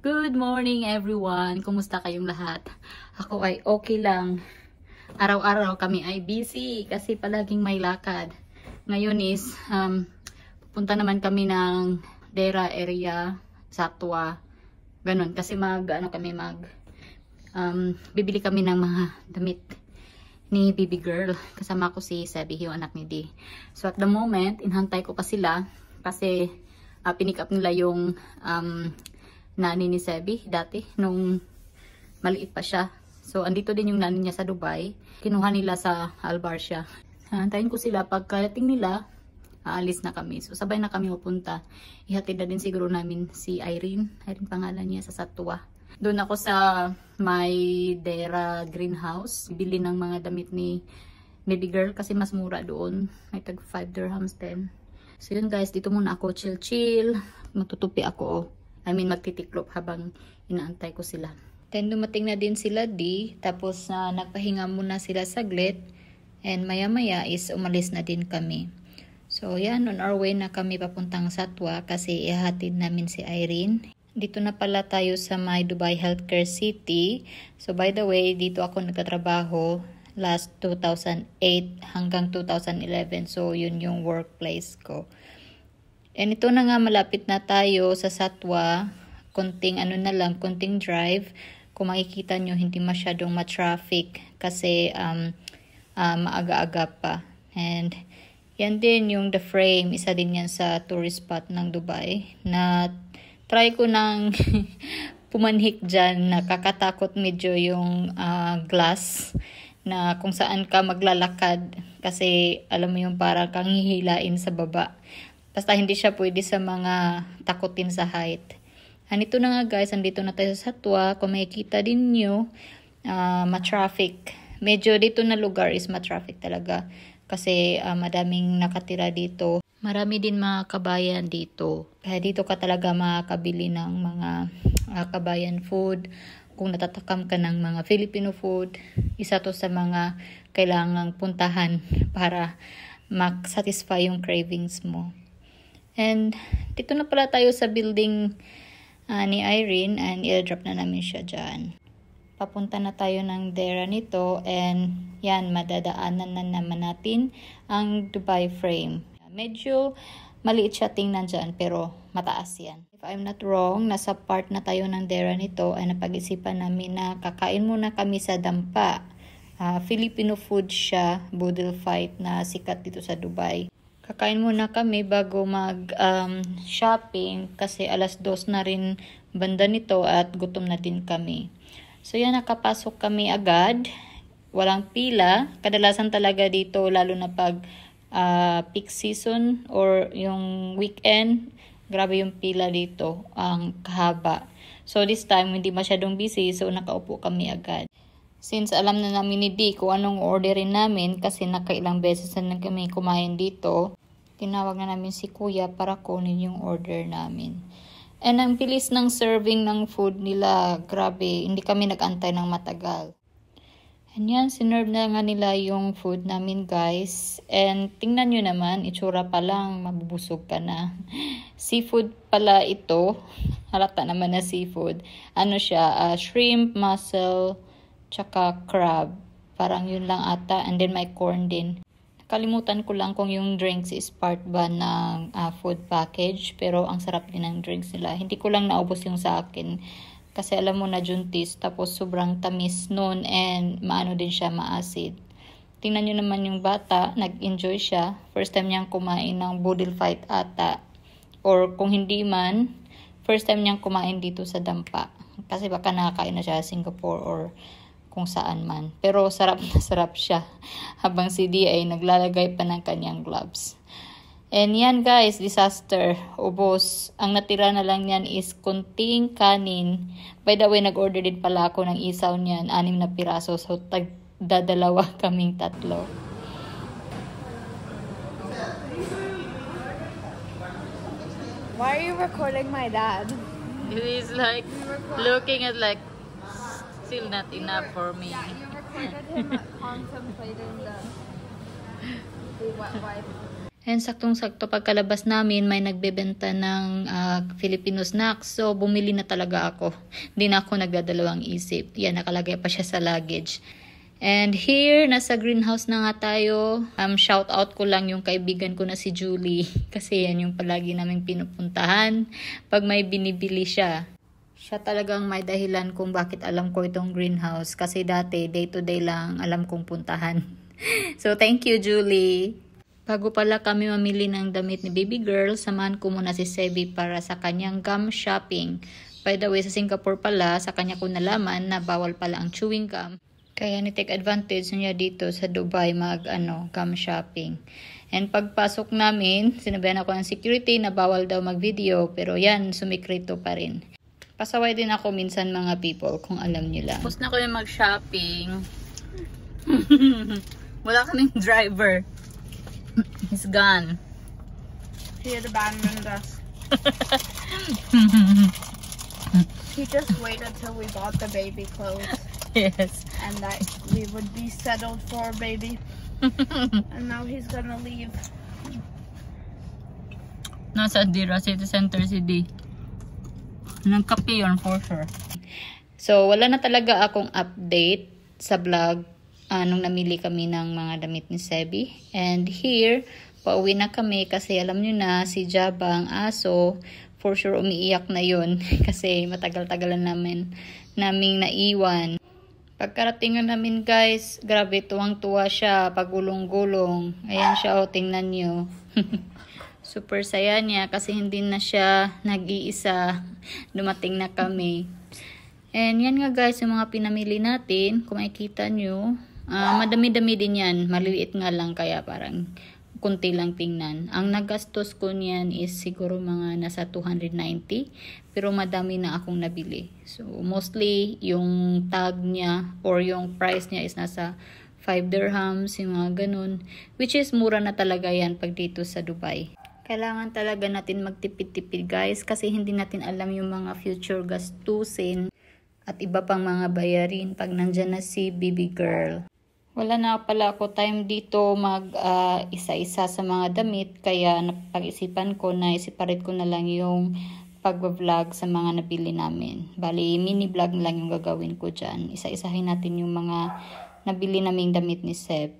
Good morning everyone! Kumusta kayong lahat? Ako ay okay lang. Araw-araw kami ay busy kasi palaging may lakad. Ngayon is pupunta naman kami ng Dera area, Satwa. Ganun kasi bibili kami ng mga damit ni baby girl. Kasama ko si Sebi, yung anak ni D. So at the moment, inhantay ko pa sila kasi pinick up nila yung nani ni Sebi dati nung maliit pa siya. So andito din yung nani niya sa Dubai. Kinuha nila sa Albarcia. Antayin ko sila, pagkarating nila aalis na kami. So sabay na kami pupunta. Ihatid na din siguro namin si Irene pangalan niya, sa Satwa. Doon ako sa my Dera greenhouse, bili ng mga damit ni baby girl kasi mas mura doon. May tag 5 dirhams din. So yun guys, dito muna ako chill. Matutupi ako. Magtitiklop habang inaantay ko sila. Then dumating na din sila D. Tapos nagpahinga muna sila saglit. And maya maya is umalis na din kami. So yan, on our way na kami papuntang Satwa kasi ihatid namin si Irene. Dito na pala tayo sa my Dubai Healthcare City. So by the way, dito ako nagtatrabaho last 2008 hanggang 2011. So yun yung workplace ko. And ito na nga, malapit na tayo sa Satwa. Konting konting drive. Kung makikita nyo, hindi masyadong ma-traffic kasi maaga-aga pa. And yan din yung The Frame. Isa din yan sa tourist spot ng Dubai. Na try ko nang pumanhik dyan. Nakakatakot medyo yung glass na kung saan ka maglalakad. Kasi alam mo yung parang kang hihilain sa baba. Basta hindi siya pwede sa mga takutin sa height. Andito na nga guys, andito na tayo sa Satwa. Kung makikita din nyo, ma-traffic. Medyo dito na lugar is ma-traffic talaga. Kasi madaming nakatira dito. Marami din mga kabayan dito. Kaya dito ka talaga makakabili ng mga kabayan food. Kung natatakam ka ng mga Filipino food, isa to sa mga kailangang puntahan para mag-satisfy yung cravings mo. And dito na pala tayo sa building ni Irene and i-drop na namin siya dyan. Papunta na tayo ng Dera nito and yan, madadaanan na naman natin ang Dubai Frame. Medyo maliit siya tingnan dyan pero mataas yan. If I'm not wrong, nasa part na tayo ng Dera nito ay napag-isipan namin na kakain muna kami sa Dampa. Filipino food siya, Boodle Fight na sikat dito sa Dubai. Kakain muna kami bago mag-shopping kasi 2:00 na rin banda nito at gutom na din kami. So yan, nakapasok kami agad. Walang pila. Kadalasan talaga dito, lalo na pag peak season or yung weekend, grabe yung pila dito, ang kahaba. So this time, hindi masyadong busy, so nakaupo kami agad. Since alam na namin ni D kung anong orderin namin kasi nakailang beses na kami kumain dito, tinawag na namin si Kuya para kunin yung order namin. And ang bilis ng serving ng food nila, grabe, hindi kami nag-antay ng matagal. And yan, sinerve na nga nila yung food namin guys. And tingnan nyo naman, itsura pa lang, mabubusog ka na. Seafood pala ito, halata naman na seafood. Ano siya, shrimp, mussel, tsaka crab. Parang yun lang ata. And then may corn din. Kalimutan ko lang kung yung drinks is part ba ng food package. Pero ang sarap din ng drinks nila. Hindi ko lang naubos yung sa akin. Kasi alam mo na juntis. Tapos sobrang tamis nun. And maano din siya, maasid. Tingnan nyo naman yung bata. Nag-enjoy siya. First time niyang kumain ng Boodle Fight ata. Or kung hindi man, first time niyang kumain dito sa Dampa. Kasi baka nakakain na siya sa Singapore or kung saan man. Pero sarap na sarap siya. Habang si D ay naglalagay pa ng kanyang gloves. And yan guys, disaster. Ubos. Ang natira na lang yan is kunting kanin. By the way, nag-order din pala ako ng isaw niyan. 6 na piraso. So dadalawa kaming 3. Why are you recording my dad? It is like looking at like still not enough for me. Yeah, you recorded him contemplating the wet wipe. And saktong-sakto pagkalabas namin, may nagbebenta ng Filipino snacks. So, bumili na talaga ako. Hindi na ako nagdadalawang isip. Yan, nakalagay pa siya sa luggage. And here, nasa greenhouse na nga tayo. Shout out ko lang yung kaibigan ko na si Julie. Kasi yan yung palagi naming pinupuntahan pag may binibili siya. Siya talagang may dahilan kung bakit alam ko itong greenhouse. Kasi dati, day to day lang alam kong puntahan. So, thank you, Julie. Bago pala kami mamili ng damit ni baby girl, samahan ko muna si Sebi para sa kanyang gum shopping. By the way, sa Singapore pala, sa kanya ko nalaman na bawal pala ang chewing gum. Kaya ni-take advantage niya dito sa Dubai gum shopping. And pagpasok namin, sinabihan ako ng security na bawal daw mag-video, pero yan, sumikrito pa rin. Pasaway din ako minsan mga people kung alam niyo lang. Tapos na ko yung mag-shopping. Wala kaming driver. He's gone. He had abandoned us. He just waited till we bought the baby clothes. Yes. And that we would be settled for a baby. And now he's gonna leave. Nasa Dira City Center si D. Nagkape yun for sure. So, wala na talaga akong update sa vlog nung namili kami ng mga damit ni Sebi. And here, pauwi na kami kasi alam nyo na si Jaba ang aso, for sure umiiyak na yun kasi matagal-tagalan naming naiwan. Pagkarating namin guys, grabe tuwang-tuwa siya, pagulong-gulong. Ayan siya, oh, tingnan nyo. Super saya niya kasi hindi na siya nag-iisa. Dumating na kami. And yan nga guys, yung mga pinamili natin, kung makikita nyo, madami-dami din yan. Maliliit nga lang kaya parang kunti lang tingnan. Ang nagastos ko niyan is siguro mga nasa 290. Pero madami na akong nabili. So mostly yung tag niya or yung price niya is nasa 5 dirhams, yung mga ganun. Which is mura na talaga yan pag dito sa Dubai. Kailangan talaga natin magtipid-tipid guys kasi hindi natin alam yung mga future gastusin at iba pang mga bayarin pag nandyan na si baby girl. Wala na pala ako time dito isa-isa sa mga damit kaya napag-isipan ko na isiparate ko na lang yung pag-vlog sa mga nabili namin. Bali, mini vlog lang yung gagawin ko dyan. Isa-isahin natin yung mga nabili naming damit ni Seb.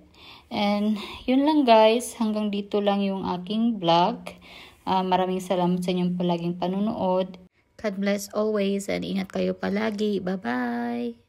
And yun lang guys, hanggang dito lang yung aking vlog. Maraming salamat sa inyong palaging panunood. God bless always and ingat kayo palagi. Bye-bye!